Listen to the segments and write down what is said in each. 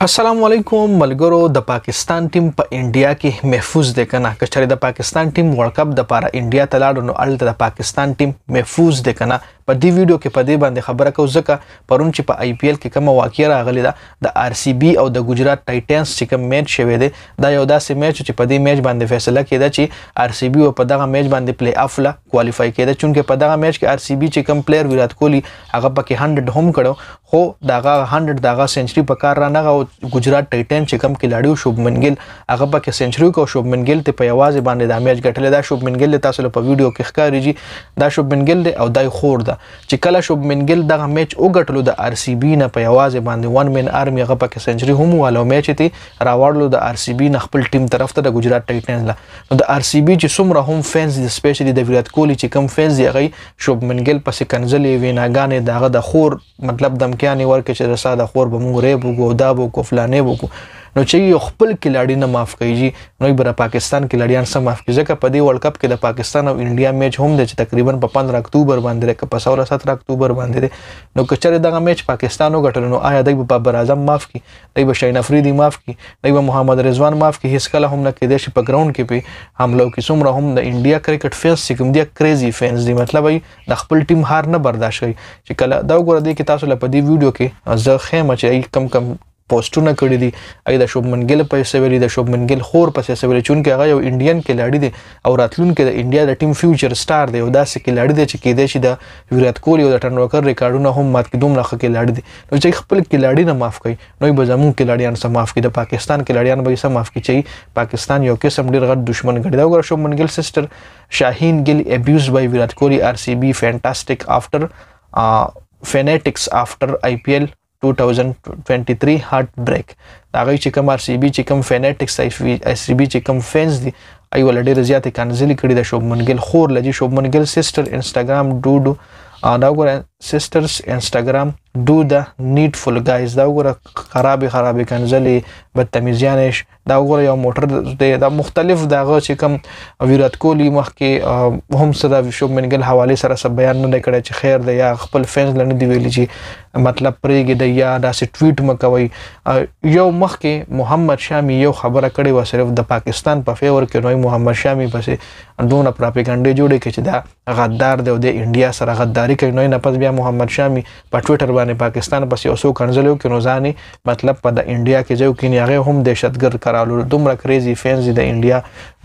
السلام علیکم ملګرو. د پاکستان ټیم په انډیا کې محفوظ دی کنه؟ که چېرې د پاکستان ټیم ورلد کپ د پاره انډیا ته لاړو نو هلته د پاکستان ټیم محفوظ دی کنه؟ په دې ویډیو کې په دې باندې خبره کوو ځکه پرون چې په آی پی ایل کې کومه واقعه راغلی ده د آر سی بي او د ګجرات ټایټنز چې کوم میچ شوی دی دا یو داسې میچ چې په دې میچ باندې فیصله کېده چې آر سی بي په دغه میچ باندې پلی آف له کوالیفای کېده، چونکې په دغه میچ کې آر سی بي چې کوم پلیر ویرات کوهلی هغه پکې 100 هم کړو، خو دغه 100 دغه سنچري په کار رانغه او ګجرات ټایټن چې کوم کلاړي شوبمن ګیل هغه پکې سنچري کو شوبمن ګیل ته په یوازې باندې د میچ ګټلې دا شوبمن ګیل تاسو له په ویډیو کې ښکارېږي دا شوبمن ګیل دی او دای خور ده چې کله شوبمن ګیل دغه میچ وګټلو د آر سی بي نه په یوازې باندې ون مین آرمي هغه پکې سنچري هم والو میچ ته راوړلو د آر سی بي نه خپل ټیم طرف ته د ګجرات ټایټنز له نو د آر سی بي چې څومره هم فینز دي سپیشلی د ویرات کوهلی چې کوم فینز دی هغه شوبمن ګیل پسې کنځلې ویناګانې دغه د خور مطلب دمکیانې ورکړي چې رسا د خور به مونږ ریب وکړو دا به وکړو فلانې به وکړو نو چې یو خپل کلاړي نه معاف کیږي نو بر پاکستان کلاړیان سم معاف کیږي ځکه په دې ورلد کپ کې د پاکستان او انډیا میچ هم د تقریبا په 15 اکتوبر باندې کې په 17 اکتوبر باندې نو کچره دغه میچ پاکستان وګټل نو آیا دوی په بابر اعظم معاف کی، دوی به شاهین افریدي معاف کی، دوی به محمد رضوان معاف کی، هیڅ کله هم نه کېدای شي په ګراوند کې په حملو کې څومره هم د انډیا کرکټ فینس چې کوم دي کریزي فینس دي مطلب د خپل ټیم هار نه برداشت کوي چې کله دا وګوره دي کې تاسو له په دې ویډیو کې زه خیمه چې کم پوسټونه کړی دي ای د شوبمن ګیل په سویلي د شوبمن ګیل خور په سویلي چونکې هغه یو انډین کلاړي دی او راتلونکي د انډیا د ټیم فیوچر سٹار دی او داسې کلاړي دی چې کېدای شي د ویرات کوهلی او د ټنډولکر ریکارډونه هم مات کړي دومره ښه کلاړي دي نو چې خپل کلاړي نه معاف کوي نو به زموږ کلاړیان سم معاف کړي د پاکستان کلاړیان به سم معاف کړي چې پاکستان یو قسم ډیر غټ دشمن ګڼي دا وګوره شوبمن ګیل سسټر شاهین ګیل ابیوزډ بای ویرات کوهلی آر سی بي فینټاسټک افټر فینیټکس افټر آی پی ایل 2023 هارت بریک دا غي چې کوم آر سی بي چې کوم فینیټکس آی سی بي چې کوم فینز دي ای ول ډیر زیاتې کنځلې کړي د شوبمن ګیل خور لږی شوبمن ګیل سسټر انستګرام ډو دا وګوره سسټرز انستګرام ډو د نیډفول ګایز دا وګوره خرابې کنځلې بدتمیزیانش دا وګوره یو موټر دی دا مختلف دغه چې کوم ویرات کوهلی مخکې هم صدا شوبمن ګیل حواله سره سب بیان نه کړی چې خیر دی یا خپل فینز لنه دی ویلي چې مطلب پرېږي دی یا داسې ټویټ مکوي یو مخکې محمد شامی یو خبره کړې وه صرف د پاکستان په فیور کې نو محمد شامی پسې دونه پراپیګنډې جوړې کړي چې دا غدار دی او د انډیا سره غداري کوي نو نه پس بیا محمد شامی په ټویټر باندې پاکستان پسې یو څو کنځلې وکړي نو ځانې مطلب په د انډیا کې ځای وکړي هغه هم دهشتګرد قرارولو دومره کریزي فینز د انډیا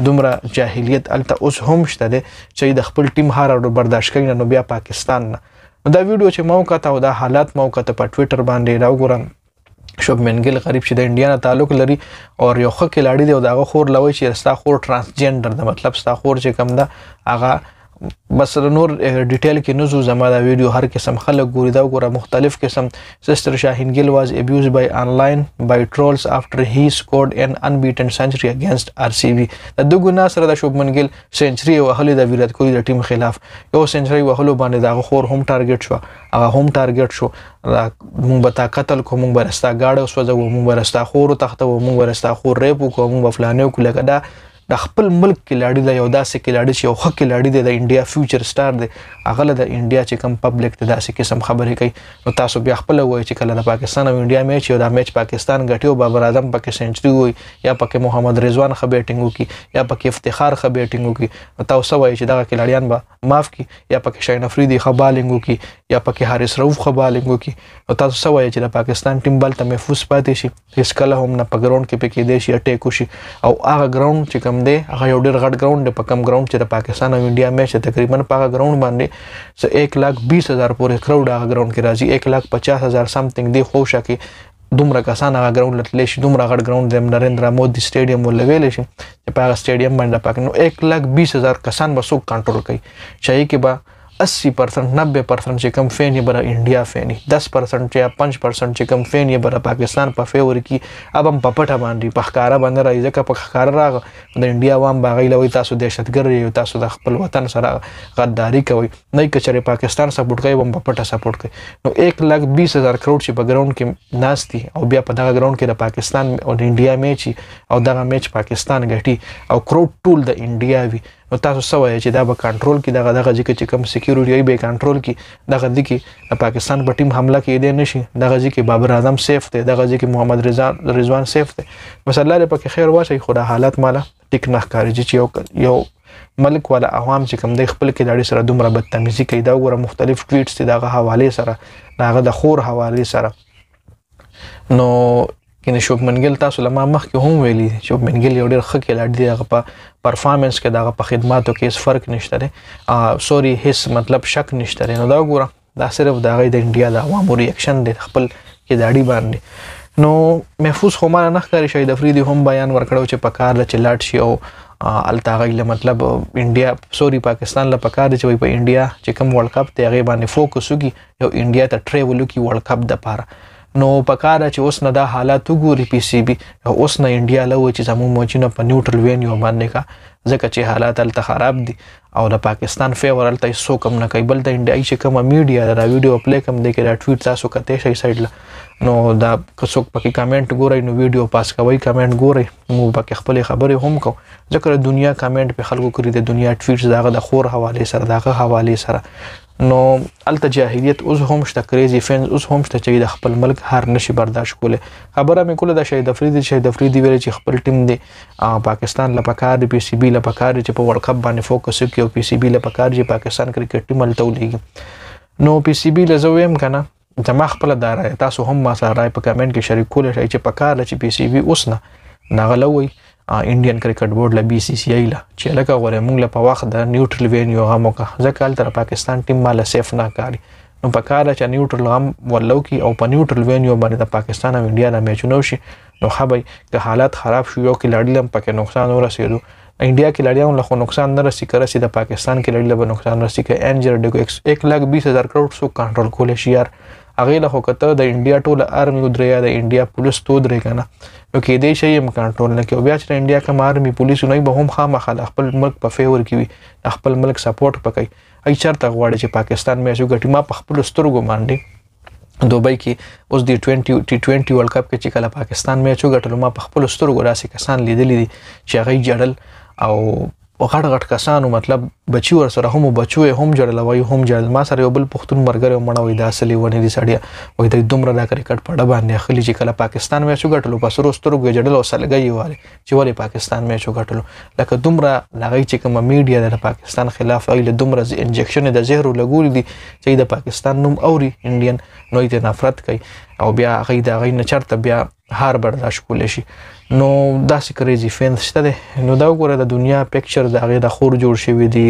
دومره جاهلیت الته اوس هم شته دی چې د خپل ټیم هر برداشت کوي نو بیا پاکستان نه دا ویډیو چې ما وکړه او دا حالات ما وکړه په ټویټر باندې دا وګورم شوبمن ګیل غریب چې د انډیا نه تعلق لري او یو ښه کلاړي دی او دغه خور لوي چې ستا خور ترانسجنډر ده مطلب ستا خور چې کوم ده هغه بس نور ډیټیل کې نزو زما دا ویډیو هر قسم خلک ګوري دا وګوره مختلف قسم سسټر شاهین ګیل واز ابیوزډ بای آنلاین بای ټرولز افټر هی سکورډ ان انبیټن سنچري اگینست آر سی بي د دوه ګنا سره د شوبمن ګیل سنچري وهلې د ویرات کوهلی د ټیم خلاف یو سنچري وهلو باندې دا خور هم ټارګټ شو هغه هم ټارګټ شو مونږ به تا قتل کو مونږ به رستا گاډه وسوځو مونږ به رستا خور تخته مونږ به رستا خور ریپ کو مونږ به فلانه کو لکه دا د خپل ملک کلاړي د یو داسې کلاړي چې یو ښه کلاړي دی د انډیا فیوچر سٹار دی هغه له د انډیا چې کوم پبلک ته داسې قسم خبرې کوي نو تاسو بیا خپل وایي چې کله د پاکستان او انډیا میچ یو دا میچ پاکستان ګټي بابر اعظم پکې سنچري وي یا پکې محمد رضوان ښه بیټینګ وکړي یا پکې افتخار ښه بیټینګ وکړي نو تاسو وایي چې دغه کلاړیان به معاف کړي یا پکې شاهین افریدي ښه بالینګ وکړي یا پکې حارث رؤف ښه بالینګ وکړي نو تاسو وایي چې د پاکستان ټیم بل ته محفوظ پاتې شي هیڅ کله هم نه په ګراوند کې پکې کېدای شي اټیک وشي او هغه ګراوند چې کوم دی هغه یو ډېر غټ ګراوند دی په کم ګراوند چې د پاکستان او انډیا میچ تقریبا په هغه ګراوند باندې 1,20,000 پورې کراوډ هغه ګراوند کې راځي 1,50,000 سمثینګ دی خوشا کې دومره کسان هغه ګراوند لتلی شي دومره غټ ګراوند دی نریندرا مودي سټیډیم ولویلی شي چې په هغه سټیډیم باندې پاک نو 1,20,000 کسان به څوک کنټرول کوي چې کې به 80% 90% چې کم فین یې بر انډیا فینی 10% چې 5% چې کم فین یې بر پاکستان په فیور کې اب هم په پټه باندې په ښکارا باندې راځي ځکه په ښکارا راغ د انډیا وام باغی لوي تاسو دهشتګر یو تاسو د خپل وطن سره غداری کوي نه کچره پاکستان سپورټ کوي هم په پټه سپورټ کوي نو 1,20,000 کروڑ چې په ګراوند کې ناشتي او بیا په دغه ګراوند کې د پاکستان او د انډیا میچ او دغه میچ پاکستان ګټي او کروڑ ټول د انډیا وي نو تاسو څه وایي چې دا به کنټرول کی دغه ځکه چې کوم سکیورټي به کنټرول کی دغه د کې پاکستان په ټیم حمله کېدې نشي دغه ځکه بابر اعظم سیف دی دغه ځکه محمد رضوان سیف دی بس الله دې پکې خیر واچي خو د حالات مالا ټیک نه ښکاري چې یو ملک والا عوام چې کوم د خپل کې داړي سره دومره بدتمیزي کوي دا وګوره مختلف ټویټس دي دغه حواله سره دغه د خور حواله سره نو کینه شوبمن ګیل تاسو لمه مخکې هم ویلي شوبمن ګیل یو ډېر ښه کېلاړ دی هغه په پرفارمنس کې دغه په خدماتو کې هیڅ فرق نشته دی سوري هیڅ مطلب شک نشته دی نو دا وګوره دا صرف دغه د انډیا د عوامو ریاکشن دی خپل کې داړي باندې نو محفوظ خو ما نه ښکاري شهید افریدي هم بیان ورکړو چې په کار چې لاړ شي او التاغی مطلب انډیا سوري پاکستان له پکار دی چې په انډیا چې کوم ورلد کپ ته هغه باندې فوکس وکي یو انډیا ته ټریول وکي ورلد کپ د پاره نو پکار چې اوس نه دا حالات وګوري پی سی بي اوس نه انډیا له و چې زموږ موچینه په نیوټرل وینیو باندې کا ځکه چې حالات الته خراب دي او د پاکستان فیور الته سو کم نه کوي بل د انډیا چې کوم میډیا دا ویډیو پلی کوم دی کې دا ټویټ تاسو کته شي سایډ نو دا څوک پکې کمنټ ګوري نو ویډیو پاس کوي کمنټ ګوري مو پکې خپل خبرې هم کو ځکه دنیا کمنټ په خلکو کړی د دنیا ټویټس داغه د خور حواله سره داغه حواله سره نو الته جاهلیت اوس هم شته کریزي فینز اوس هم شته چې د خپل ملک هر نشي برداشت کوله خبره مې کوله د شهید افریدي ویل چې خپل ټیم دی پاکستان لپاره دی پی سی بي لپاره چې په ورلد کپ باندې فوکس وکړي او پی سی بي لپاره چې پاکستان کرکټ ټیم الته ولېږي نو پی سی بي لزویم کنه زما خپل دارای تاسو هم ما سره راي په کمنټ کې شریک کول شئ چې په کار چې پی سی بي اوس نه نغلوي انډین کرکټ بورډ له بي سی سی آی له چې لکه غوړې موږ له په وخت د نیوټرل وینیو غمو کا ځکه تر پاکستان ټیم مال سیف نه کاری نو په کار چې نیوټرل غم ولو کی او په نیوټرل وینیو باندې د پاکستان او انډیا نه میچونه شي نو خبري که حالات خراب شو یو کې لړلم پکې نقصان ورسېدو انډیا کې لړیاو له خو نقصان نه رسي کرسي د پاکستان کې لړل به نقصان رسي کې انجر ډګو 1,20,000 کروڑ سو کنټرول کول شي یار هغه له وخته د انډیا ټول ارمي ودریا د انډیا پولیس تو درې کنه نو کې دې شي هم کنټرول نه کوي بیا چې انډیا کوم ارمي پولیس نه به هم خامخاله خپل ملک په فیور کوي خپل ملک سپورټ پکای ای چرته غواړي چې پاکستان میچ وګټي ما په خپل سترګو باندې دوبۍ کې اوس دی T20 ورلد کپ کې چې کله پاکستان میچ وګټلو ما په خپل سترګو راسي کسان لیدلې دي چې هغه جړل او غټ کسانو مطلب بچي ور سره هم بچوي هم جړل وای هم جړل ما سره یو بل پښتون مرګره مړوي د اصلي ونی دي سړیا وای د دومره د کرکټ پړه باندې خلی چې کله پاکستان میچ وګټلو پس وروسترو جړل او سلګي واره چې ولی پاکستان میچ وګټلو لکه دومره لغی چې کوم میډیا د پاکستان خلاف ایله دومره انجکشن د زهرو لګول دي چې د پاکستان نوم اوري انډین نوې ته نفرت کوي او بیا غي د غي نه چرته بیا هار برداشت کول شي نو داسې کریزي فینس شته نو دا وګوره د دنیا پکچر دغه د خور جوړ شوی دی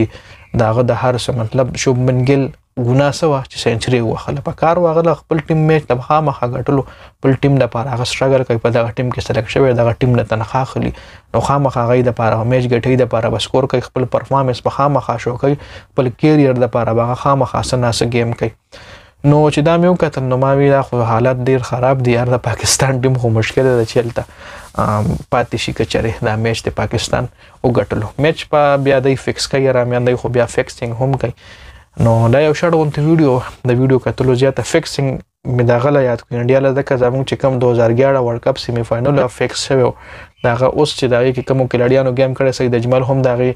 دغه د هر څه مطلب شوبمن ګیل ګنا سوا چې سنچري وخله په کار واغله خپل ټیم میچ د خامخا غټلو خپل ټیم د پاره هغه سټرګل کوي په دغه ټیم کې سلیکټ شوی دغه ټیم نه تنخواه خلی نو خامخا غي د پاره میچ غټي د پاره بسکور کوي خپل پرفارمنس په خامخا شو کوي خپل کیریئر د پاره هغه خامخا سناسه گیم کوي نو چې دا مې وکتل نو ما ویل خو حالات ډیر خراب دي یار د پاکستان ټیم خو مشکل ده چلته پاتې شي کچره دا میچ د پاکستان وګټلو میچ په بیا د فکس کوي رامیان دی خو بیا فکسینګ هم کوي نو دا یو شړونته ویډیو د ویډیو کتلو زیاته فکسینګ مې دا غلا یاد کړ انډیا له دغه زموږ چې کم 2011 ورلد کپ سیمی فائنل فکس شوی داغه اوس چې دغه کې کوم کلاډیانو گیم کړی سید اجمل هم دغه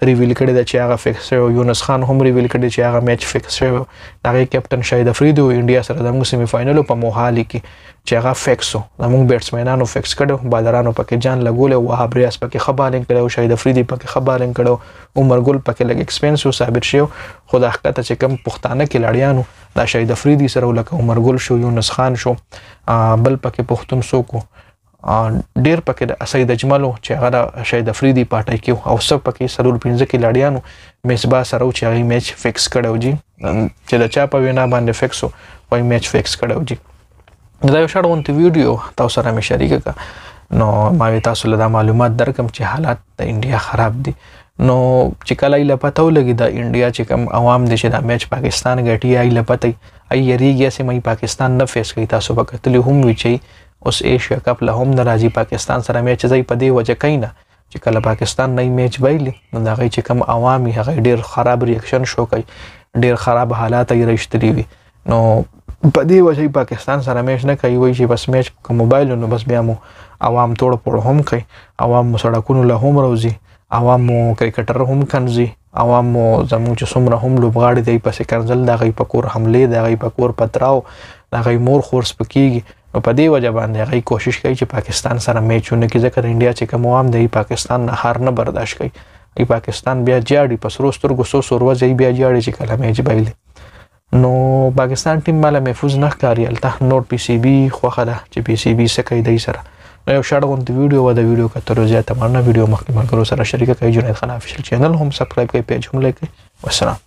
ریویل کړی د چې هغه فکس شوی یونس خان هم ریویل کړی چې هغه میچ فکس شوی دغه کیپټن شهید افریدي انډیا سره د سیمی فائنل په موهالي کې چې هغه فکسو زموږ بیټسمنانو فکس کړو بالرانو پکې جان لګول او وهاب ریاض پکې خبالنګ کړو شهید افریدي پکې خبالنګ کړو عمر ګل پکې لګ ایکسپنسو ثابت شو خو د حقیقت چې کوم پښتانه کلاډیانو دا شهید افریدي سره لکه عمر ګل شو یونس خان شو بل پکې پښتون سوکو ډیر پکې د سید اجملو چې هغه شهید افریدي پټای کیو او سب پکې سرور 15 کې لاډیانو مصباح سره چې هغه میچ فکس کړو جی چې د چا په وینا باندې فکسو وای میچ فکس کړو جی دا یو شړونته ویډیو تاسو سره مې شریک کړه نو ما تاسو له معلومات درکم چې حالات د انډیا خراب دي نو چې کله یې پته ولګي د انډیا چې کوم عوام دي چې دا میچ پاکستان غټي یې لپته ای یریږي چې مې پاکستان نه فیس کوي تاسو به کتلی هم وی چې اوس ایشیا کپ له هم ناراضي پاکستان سره میچ ځای په دی وجه کینا چې کله پاکستان نه میچ ویلی نو دا غي چې کوم عوامي هغه ډیر خراب ریاکشن شو کوي ډیر خراب حالات یې رښتري وي نو په دی وجه پاکستان سره میچ نه کوي وای چې بس میچ په موبایل نو بس بیا مو عوام توړ پوړ هم کوي عوام سړکونو له هم روزي عوامو کرکټر هم کنځي، عوامو زموږ چې څومره هم لوبغاړي دی پسې کنځل، د هغوی په کور حملې، د هغوی په کور پتراو، د هغوی مور خور سپکېږي. نو په دې وجه باندې هغوی کوشش کوي چې پاکستان سره میچ ونه کړي، ځکه د انډیا چې کوم عوام دی پاکستان نه هار نه برداشت کوي. پاکستان بیا جاړي په سرو سترګو څو ورځې بیا جاړي چې کله میچ بایلي. نو پاکستان ټیم مالا محفوظ نه ښکاري. هلته نور پی سی بي خوښه ده چې پی سی بي څه کوي دی سره. نو یو شاړ غونډه ویډیو و، د ویډیو کتلو زیاته مننه. ویډیو مخکې ملګرو سره شریکه کړئ. جنید خان افیشل چینل هم سبسکرایب کړئ، پیج هم لایک کړئ. والسلام.